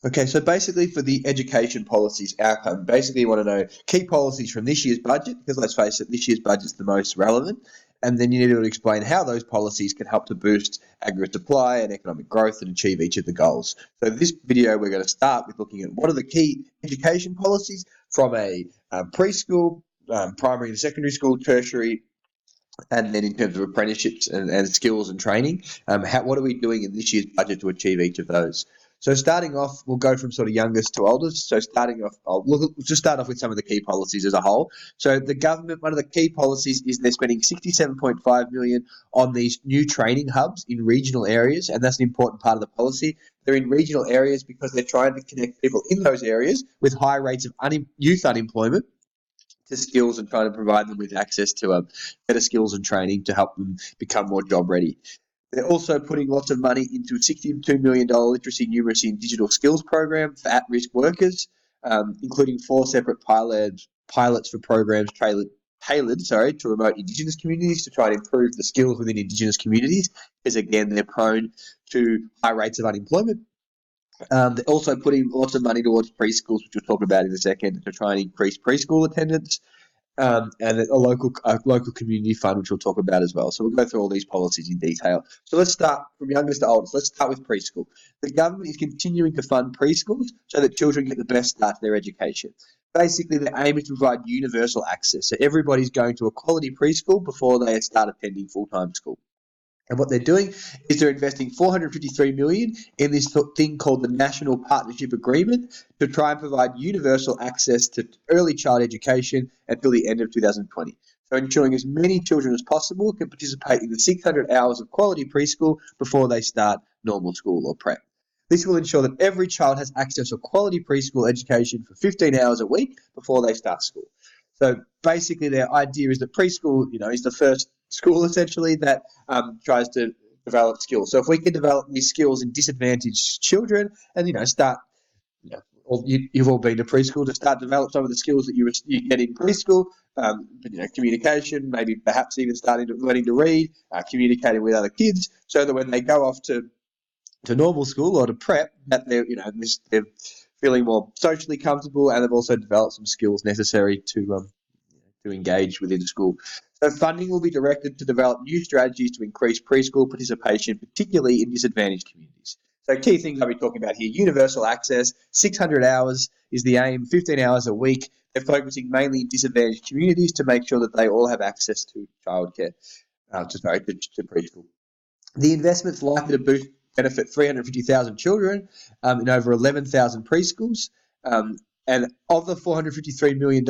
Okay, so basically for the education policies outcome, basically you want to know key policies from this year's budget, because let's face it, this year's budget's the most relevant, and then you need to explain how those policies can help to boost aggregate supply and economic growth and achieve each of the goals. So this video, we're going to start with looking at what are the key education policies from a preschool, primary and secondary school, tertiary, and then in terms of apprenticeships and skills and training, what are we doing in this year's budget to achieve each of those? So starting off, we'll go from sort of youngest to oldest. So starting off, we'll just start off with some of the key policies as a whole. So the government, one of the key policies is they're spending $67.5 million on these new training hubs in regional areas, and that's an important part of the policy. They're in regional areas because they're trying to connect people in those areas with high rates of youth unemployment to skills and trying to provide them with access to better skills and training to help them become more job ready. They're also putting lots of money into a $62 million literacy, numeracy, and digital skills program for at-risk workers, including 4 separate pilots for programs tailored to remote Indigenous communities to try and improve the skills within Indigenous communities, because again, they're prone to high rates of unemployment. They're also putting lots of money towards preschools, which we'll talk about in a second, to try and increase preschool attendance, and a local community fund, which we'll talk about as well. So we'll go through all these policies in detail. So let's start from youngest to oldest. Let's start with preschool. The government is continuing to fund preschools so that children get the best start to their education. Basically, the aim is to provide universal access. So everybody's going to a quality preschool before they start attending full-time school. And what they're doing is they're investing $453 million in this thing called the National Partnership Agreement to try and provide universal access to early child education until the end of 2020. So ensuring as many children as possible can participate in the 600 hours of quality preschool before they start normal school or prep. This will ensure that every child has access to quality preschool education for 15 hours a week before they start school. So basically their idea is that preschool, is the first school essentially that tries to develop skills. So if we can develop these skills in disadvantaged children and, start, you've all been to preschool, to start develop some of the skills that you get in preschool, communication, maybe perhaps even learning to read, communicating with other kids, so that when they go off to normal school or to prep, that they're feeling more socially comfortable, and they've also developed some skills necessary to engage within school. So funding will be directed to develop new strategies to increase preschool participation, particularly in disadvantaged communities. So key things I'll be talking about here: universal access, 600 hours is the aim, 15 hours a week. They're focusing mainly in disadvantaged communities to make sure that they all have access to childcare, to preschool. The investment's likely to benefit 350,000 children in over 11,000 preschools. And of the $453 million,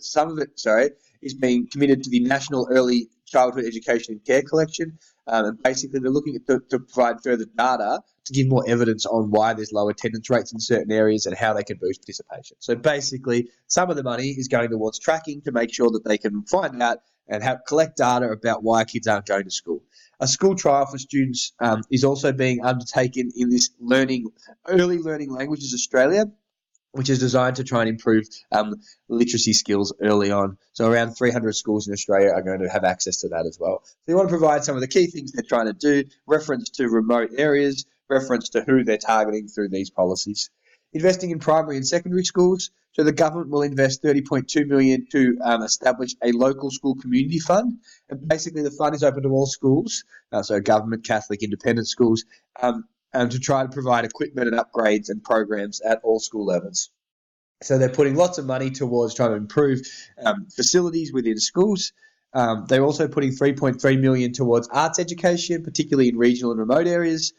some of it, is being committed to the National Early Childhood Education and Care Collection. And basically, they're looking to provide further data to give more evidence on why there's low attendance rates in certain areas and how they can boost participation. So basically, some of the money is going towards tracking to make sure that they can find out and collect data about why kids aren't going to school. A school trial for students is also being undertaken in this Early Learning Languages Australia, which is designed to try and improve literacy skills early on. So around 300 schools in Australia are going to have access to that as well. So you want to provide some of the key things they're trying to do, reference to remote areas, reference to who they're targeting through these policies. Investing in primary and secondary schools. So the government will invest $30.2 million to establish a local school community fund. And basically the fund is open to all schools, so government, Catholic, independent schools, to try to provide equipment and upgrades and programs at all school levels. So they're putting lots of money towards trying to improve facilities within schools. They're also putting $3.3 million towards arts education, particularly in regional and remote areas.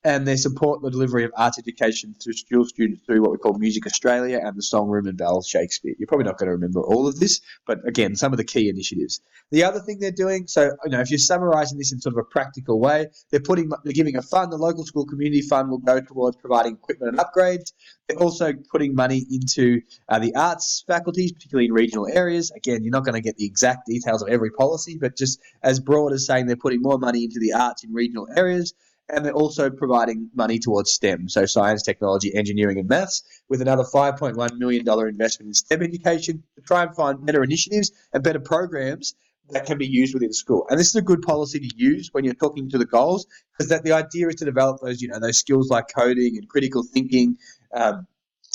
And they support the delivery of arts education through school students through what we call Music Australia and the Song Room and Bell Shakespeare. You're probably not going to remember all of this, but again, some of the key initiatives. The other thing they're doing, so if you're summarising this in sort of a practical way, they're giving a fund. The local school community fund will go towards providing equipment and upgrades. They're also putting money into the arts faculties, particularly in regional areas. Again, you're not going to get the exact details of every policy, but just as broad as saying they're putting more money into the arts in regional areas. And they're also providing money towards STEM, so science, technology, engineering, and maths, with another $5.1 million investment in STEM education to try and find better initiatives and better programs that can be used within school. And this is a good policy to use when you're talking to the goals, because that the idea is to develop those, those skills like coding and critical thinking,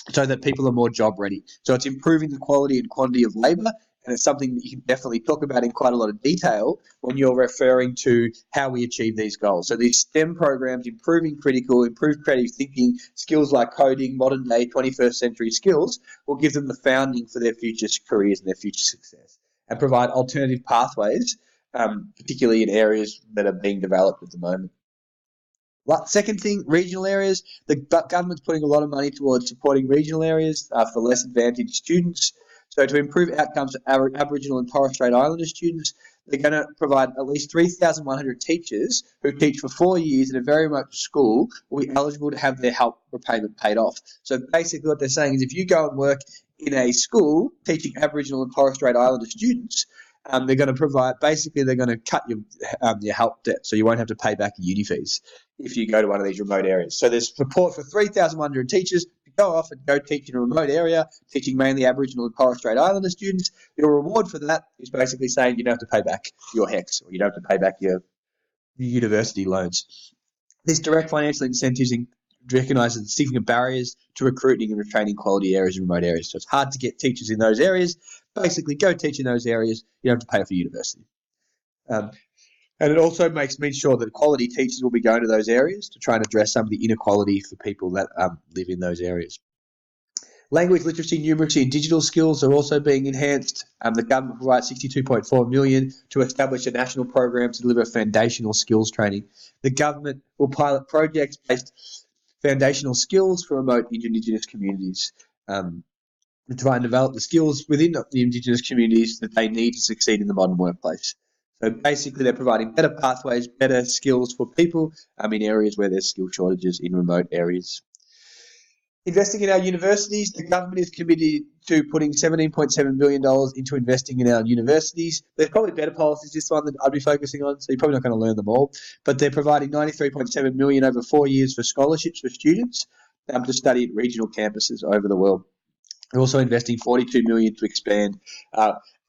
so that people are more job ready. So it's improving the quality and quantity of labour, and it's something that you can definitely talk about in quite a lot of detail when you're referring to how we achieve these goals. So these STEM programs, improved creative thinking, skills like coding, modern day 21st century skills, will give them the founding for their future careers and their future success, and provide alternative pathways, particularly in areas that are being developed at the moment. Second thing, regional areas. The government's putting a lot of money towards supporting regional areas for less advantaged students. So to improve outcomes for Aboriginal and Torres Strait Islander students, they're going to provide at least 3,100 teachers who teach for 4 years in a very remote school will be eligible to have their help repayment paid off. So basically what they're saying is if you go and work in a school teaching Aboriginal and Torres Strait Islander students, they're going to provide, basically they're going to cut your help debt, so you won't have to pay back your uni fees if you go to one of these remote areas. So there's support for 3,100 teachers to go off and go teach in a remote area, teaching mainly Aboriginal and Torres Strait Islander students. Your reward for that is basically saying you don't have to pay back your HECS, or you don't have to pay back your university loans. This direct financial incentives recognises significant barriers to recruiting and retraining quality areas in remote areas. So it's hard to get teachers in those areas. Basically, go teach in those areas. You don't have to pay for university. And it also means sure that quality teachers will be going to those areas to try and address some of the inequality for people that live in those areas. Language literacy, numeracy, and digital skills are also being enhanced. The government provides $62.4 million to establish a national program to deliver foundational skills training. The government will pilot projects-based foundational skills for remote Indigenous communities, to try and develop the skills within the Indigenous communities that they need to succeed in the modern workplace. So basically, they're providing better pathways, better skills for people in areas where there's skill shortages in remote areas. Investing in our universities, the government is committed to putting $17.7 billion into investing in our universities. There's probably better policies, this one, that I'd be focusing on, so you're probably not going to learn them all. But they're providing $93.7 million over 4 years for scholarships for students to study at regional campuses over the world. They're also investing $42 million to expand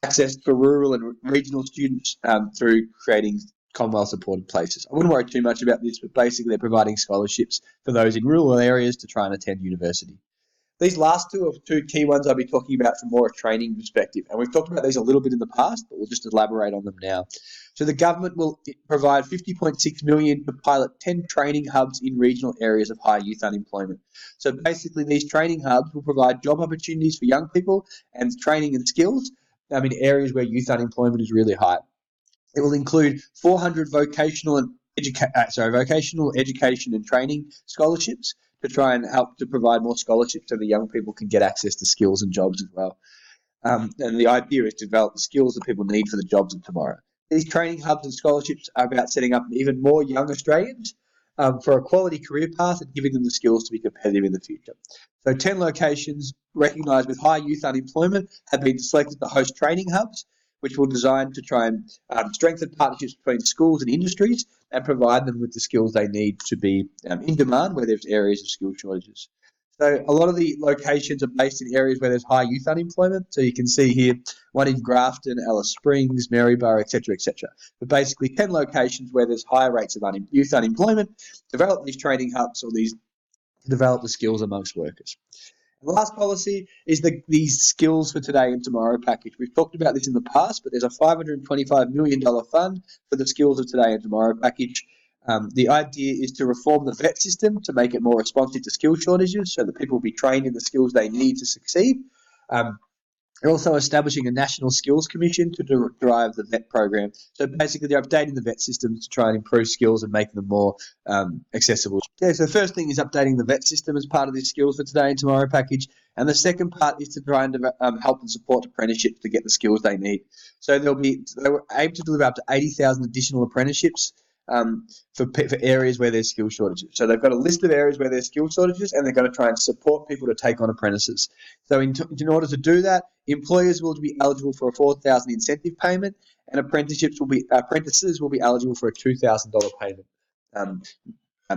access for rural and regional students through creating Commonwealth-supported places. I wouldn't worry too much about this, but basically they're providing scholarships for those in rural areas to try and attend university. These last two are two key ones I'll be talking about from more a training perspective. And we've talked about these a little bit in the past, but we'll just elaborate on them now. So the government will provide $50.6 million to pilot 10 training hubs in regional areas of high youth unemployment. So basically these training hubs will provide job opportunities for young people and training and skills in areas where youth unemployment is really high. It will include 400 vocational education and training scholarships to try and help to provide more scholarships so the young people can get access to skills and jobs as well. And the idea is to develop the skills that people need for the jobs of tomorrow. These training hubs and scholarships are about setting up even more young Australians for a quality career path and giving them the skills to be competitive in the future. So 10 locations recognised with high youth unemployment have been selected to host training hubs, which will design to try and strengthen partnerships between schools and industries and provide them with the skills they need to be in demand where there's areas of skill shortages. So a lot of the locations are based in areas where there's high youth unemployment. So you can see here one in Grafton, Alice Springs, Maryborough, etc., etc. But basically 10 locations where there's higher rates of youth unemployment, develop these training hubs or these to develop the skills amongst workers. The last policy is these skills for today and tomorrow package. We've talked about this in the past, but there's a $525 million fund for the skills of today and tomorrow package. The idea is to reform the VET system to make it more responsive to skill shortages so that people will be trained in the skills they need to succeed. They're also establishing a National Skills Commission to drive the VET program. So basically they're updating the VET system to try and improve skills and make them more accessible. Yeah, so the first thing is updating the VET system as part of this Skills for Today and Tomorrow package. And the second part is to try and help and support apprenticeships to get the skills they need. So they were aim to deliver up to 80,000 additional apprenticeships for areas where there's skill shortages. So they've got a list of areas where there's skill shortages and they're going to try and support people to take on apprentices. So in order to do that, employers will be eligible for a $4,000 incentive payment and apprentices will be eligible for a $2,000 payment. One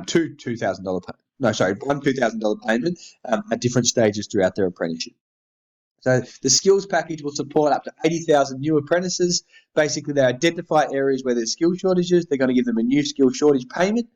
$2,000 payment at different stages throughout their apprenticeship. So the skills package will support up to 80,000 new apprentices. Basically, they identify areas where there's skill shortages. They're going to give them a new skill shortage payment.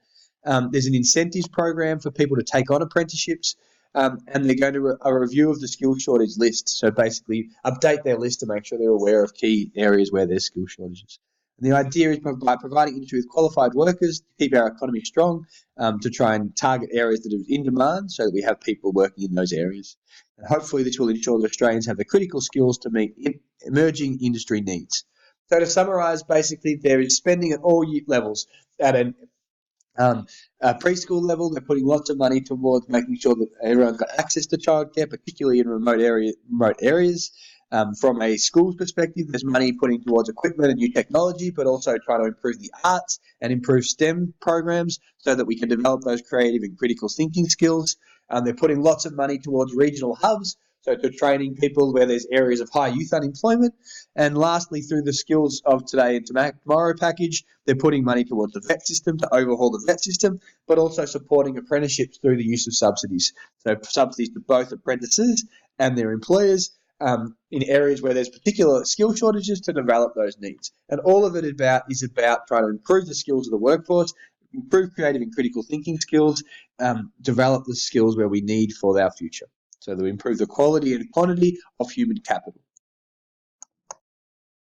There's an incentives program for people to take on apprenticeships. And they're going to a review of the skill shortage list. So basically, update their list to make sure they're aware of key areas where there's skill shortages. And the idea is by providing industry with qualified workers to keep our economy strong, to try and target areas that are in demand so that we have people working in those areas. And hopefully this will ensure that Australians have the critical skills to meet emerging industry needs. So to summarise, basically there is spending at all levels at an preschool level. They're putting lots of money towards making sure that everyone's got access to childcare, particularly in remote areas. From a school's perspective, there's money putting towards equipment and new technology, but also trying to improve the arts and improve STEM programs so that we can develop those creative and critical thinking skills. They're putting lots of money towards regional hubs, so to training people where there's areas of high youth unemployment. And lastly, through the Skills of Today and Tomorrow package, they're putting money towards the vet system to overhaul the vet system, but also supporting apprenticeships through the use of subsidies. So subsidies to both apprentices and their employers in areas where there's particular skill shortages to develop those needs. And all of it is about trying to improve the skills of the workforce, improve creative and critical thinking skills, develop the skills where we need for our future, so that we improve the quality and quantity of human capital.